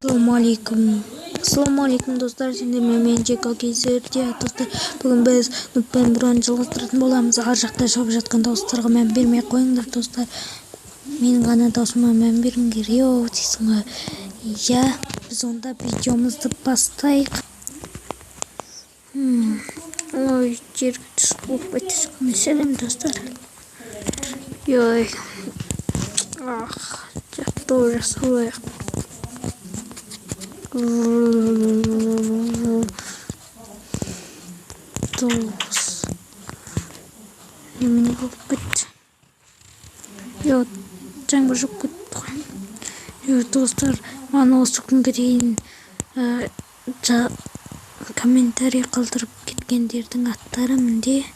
Assalamualaikum достар, мен Жека Кейсерде достар. Бүгін біз нутпен бұрын жалғастыратын боламыз. Ар жақта шығып жатқан дауыстарға мән бермей қойыңдар достар. Менің ғана даусыма мән беріңдер. Дейсің ғой. Иә, біз онда видеомызды бастайық. Ой, жерге түсіп болып бәтесіме сәлем достар. Жаттау жасалайық. Дос немене болып кетті? Жаңбыр жауып кетті ғой. Достар, маған осы күнге дейін комментарий қалдырып кеткендердің аттары мінде: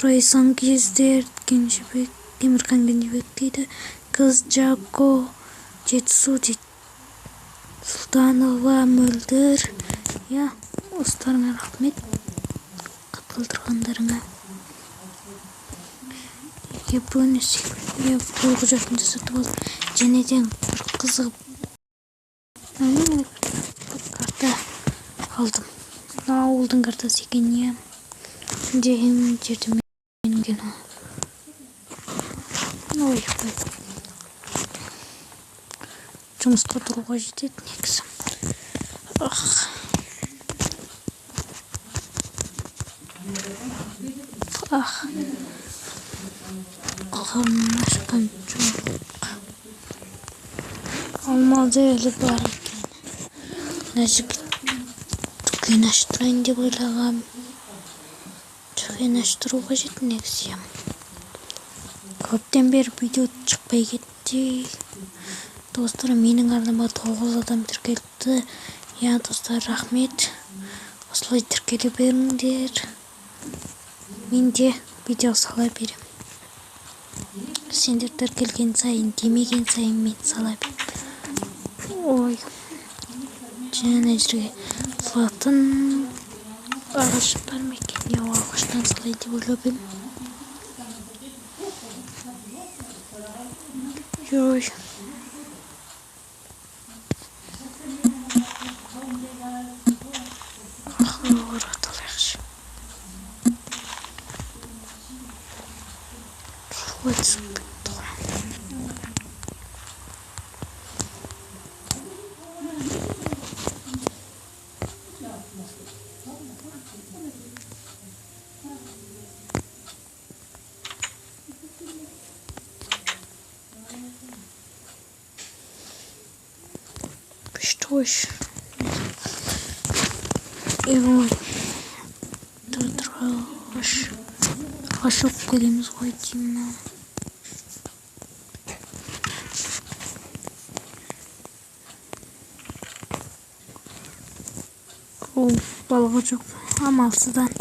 Райсан Кездер, Кенжебек, Темірхан Кенжебек дейді, Қыз Жако, Жетісу дейді, Сұлтанова, Мөлдір. Осыларыңа рахмет қалдырғандарыңа. Бұл құжатын жасатып алып, жәнеден бір қызығып карта алдым. Ауылдың картасы екен. Деген жерде менің жұмысқа тұруға жетеді негізі. Қалғанын ашқан жоқ. Алмады әлі бар екен. Нәжік дүкен аштырайын деп ойлағам. Дүкен аштыруға жет негізі. Көптен бері видео шықпай кетті. Достар, менің арнама 9 адам тіркелді. Достар, рахмет. Осылай тіркеле беріңдер. Мен де видео сала берем. Сендер тіркелген сайын, демеген сайын мен сала берем. Жаңа жерге салатын ағаш бар ма екен? Ағаштан салай деп ойлап едім. Ашып көреміз ғой деймін. Балығы жоқ. Амалсыздан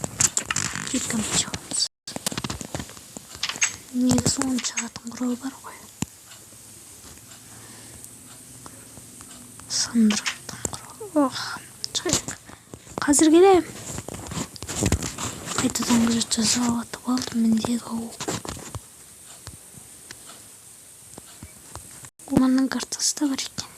кеткім шығамыз. Негізі оны шығатын құрал бар ғой. Сандырақтан құрал. Қазір келем. Қайтадан күзет жасап атып алдым мендегі Оманның картасы да бар екен.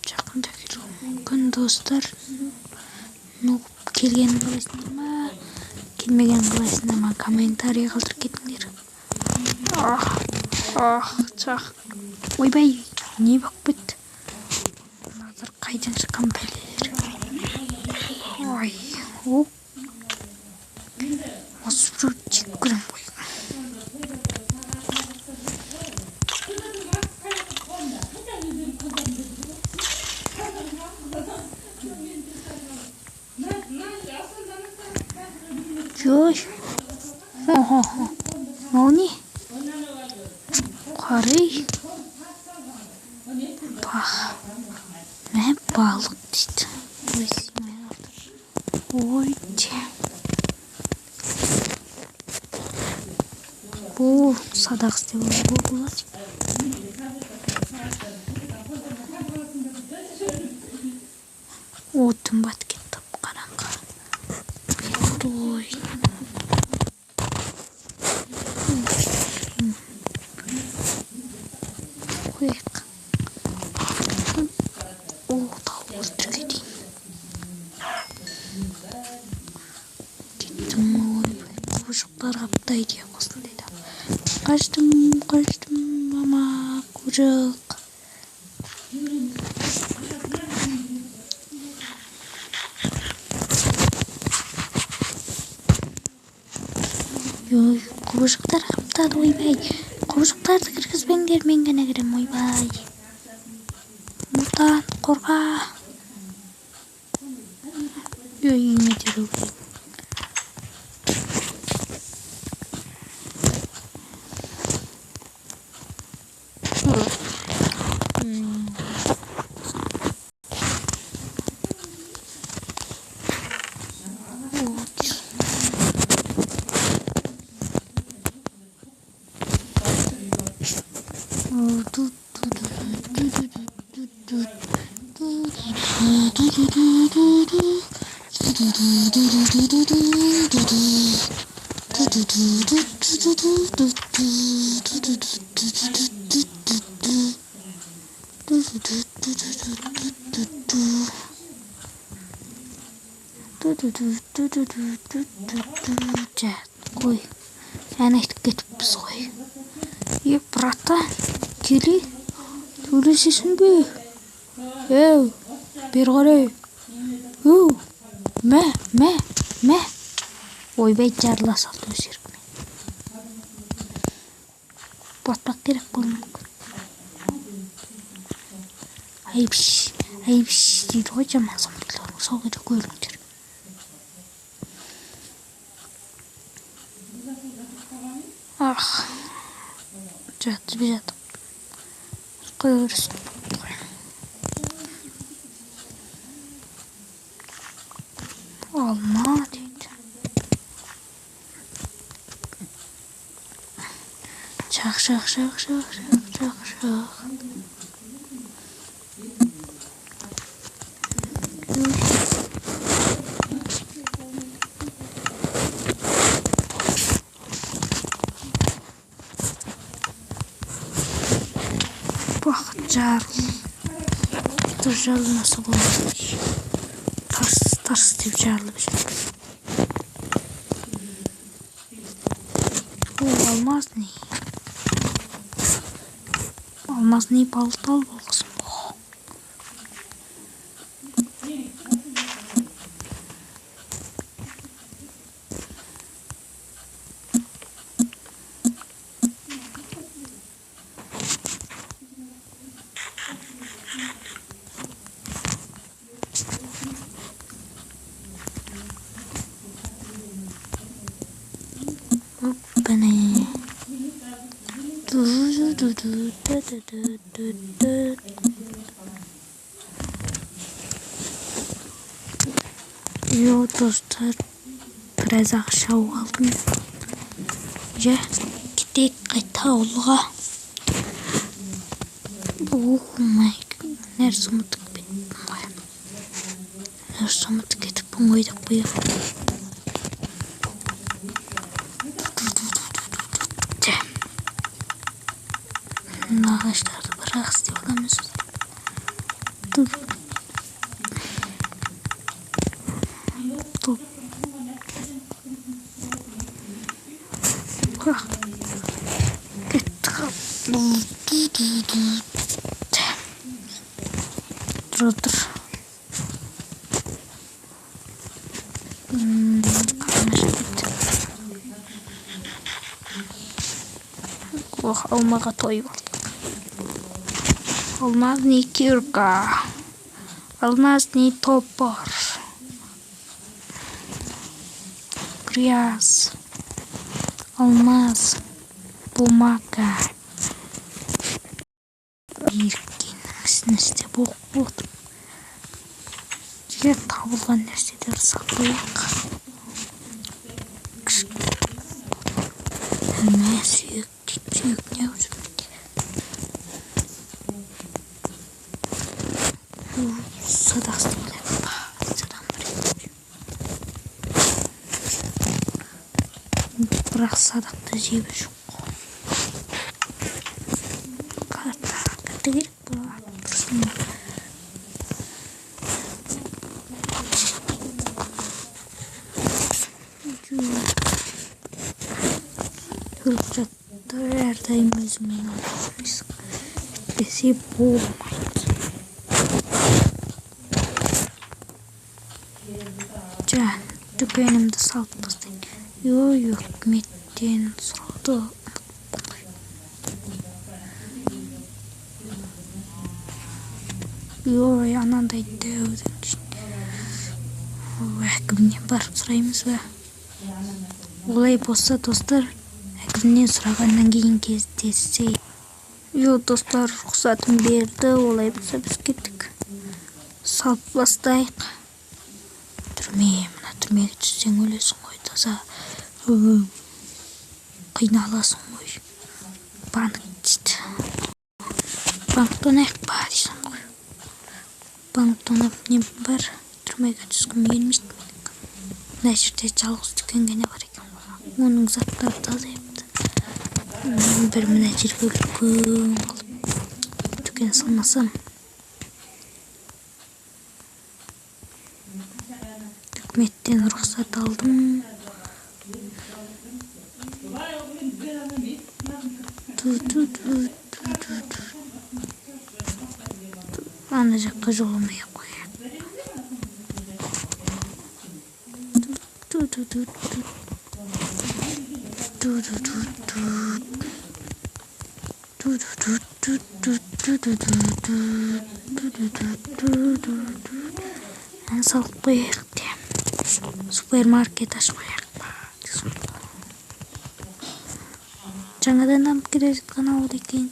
Жақында келуім мүмкін достар. Келген қалайсыңдар ма? Келмеген қалайсыңдар ма? Комментарий қалдырып кетіңдер. Ойбай, не болып кетті? Назар қайдан шыққан пәлелер? Осы біреу жек көрем ғой. Мынау не? Қарай. Балық дейді. Бұл садақ істеп болады. Отын бат кетіп қараңғы. Ой. қояйық. Тауық өлтірге дейін. Кеттім, ойбай, құбыжықтар қаптайды осындайда. Қаштым, мама, құбыжық. Құбыжықтар қаптады, ойбай. Құбыжықтарды кіргізбеңдер, мен ғана кірем, ойбай. Мұтан, қорға. Үйіне дереу. Жә, қой. Ән айтып кетіппіз ғой. Братан, келе, сөйлесесің бе? Бер қарай. Мә. Ойбай, жарыла салды өз еркімен. Батпақ керек бұл мүмкін. Айыпш дейді ғой жаман зомбилар. Сол кезде көріңдер. Жатып. Көрсін. Алма дейді. Шақ. Жарылмаса болады. Тарс деп жарылып жатыр. Алмазный балтал болғасын. Достар, біраз ақша алдым. Кетейік қайта ауылға. Нәрсе ұмытып кетіппін ғой деп бұйық. Ағаштарды бірақ істеп аламыз. Тұр. Алмаға той болды. Алмазный кирка. Алмазный топор. Грязь. Алмаз. Бумага. Еркенің істе болды. Жер табылған нәрселер сақтайық. Сүйек не өзімде. Садақсты білем. Садам бір. Бірақ садақта жебі жоқ. Картақ. құжаттар әрдайым өзіңмен алып жүресің. Десе болмайды. Дүкенімді салып тастайын. Үкіметтен сұрауды анандай дәудің ішінде. Әкімнен барып сұраймыз ба? Олай болса, достар, әкімнен сұрағаннан кейін кездесейік. Достар, рұқсатын берді. Олай болса, біз кеттік. Салып бастайық. Түрмеге түссең өлесің ғой, таза қиналасың ғой. Банк дейді. Банктан аяқ ба дейсің ғой. Банктан не бар, түрмеге түскім келмейді. Мына жерде жалғыз дүкен ғана бар екен. Оның заттары таза епті. Бір мына жерге үлкен қылып дүкен салмасам. Үкіметтен рұқсат алдым. Ана жаққа жоламай қояйық. Салып қояйық де. Супермаркет ашып қояйық. Жаңадан дамып келе жатқан ауыл екен.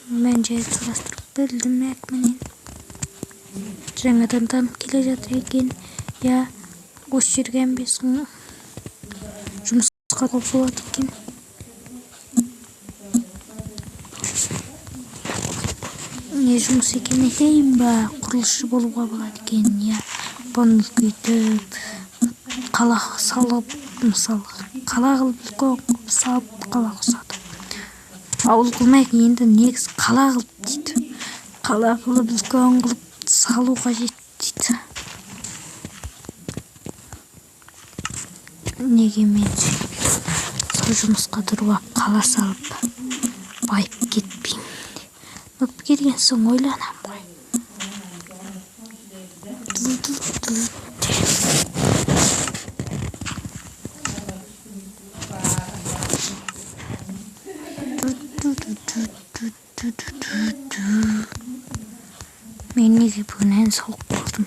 Мен жай сұрастырып білдім әкімнен. Жаңадан дамып келе жатыр екен. Осы жерге бесін жұмысқа болады екен. Не жұмыс екен етейін ба? Құрылысшы болуға болады екен. Бұны көйтіп, қала салып, мысалы, қала қылып салып, қала құсады. Ауыл қылмайық, енді негіз қала қылып дейді. Қала қылып, үлкен қылып салу қажет дейді. Неге мен сол жұмысқа тұруға қала салып, байып кетпеймін. Өп келген соң ойланам ғой. Мен неге бүгін ән салып қалдым?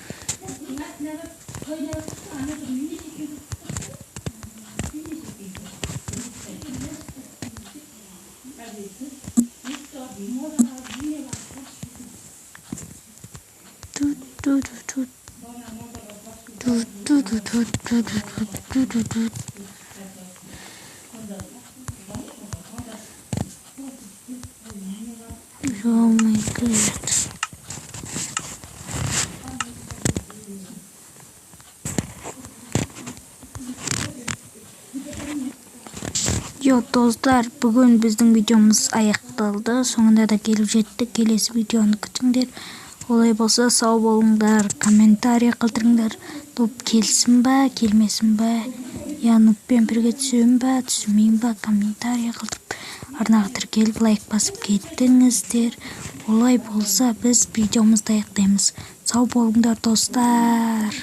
Oh my god. Достар, бүгін біздің видеомыз аяқталды. Соңында да келіп жеттік. Келесі видеоны күтіңдер. Олай болса, сау болыңдар, комментарий қалдырыңдар. Топ келсін ба, келмесін ба, Нуппен бірге түсем ба, түсмеймін ба, комментарий қалдырып, арнаға тіркеліп, лайк басып кеттіңіздер. Олай болса, біз видеомызды аяқтаймыз. Сау болыңдар, достар.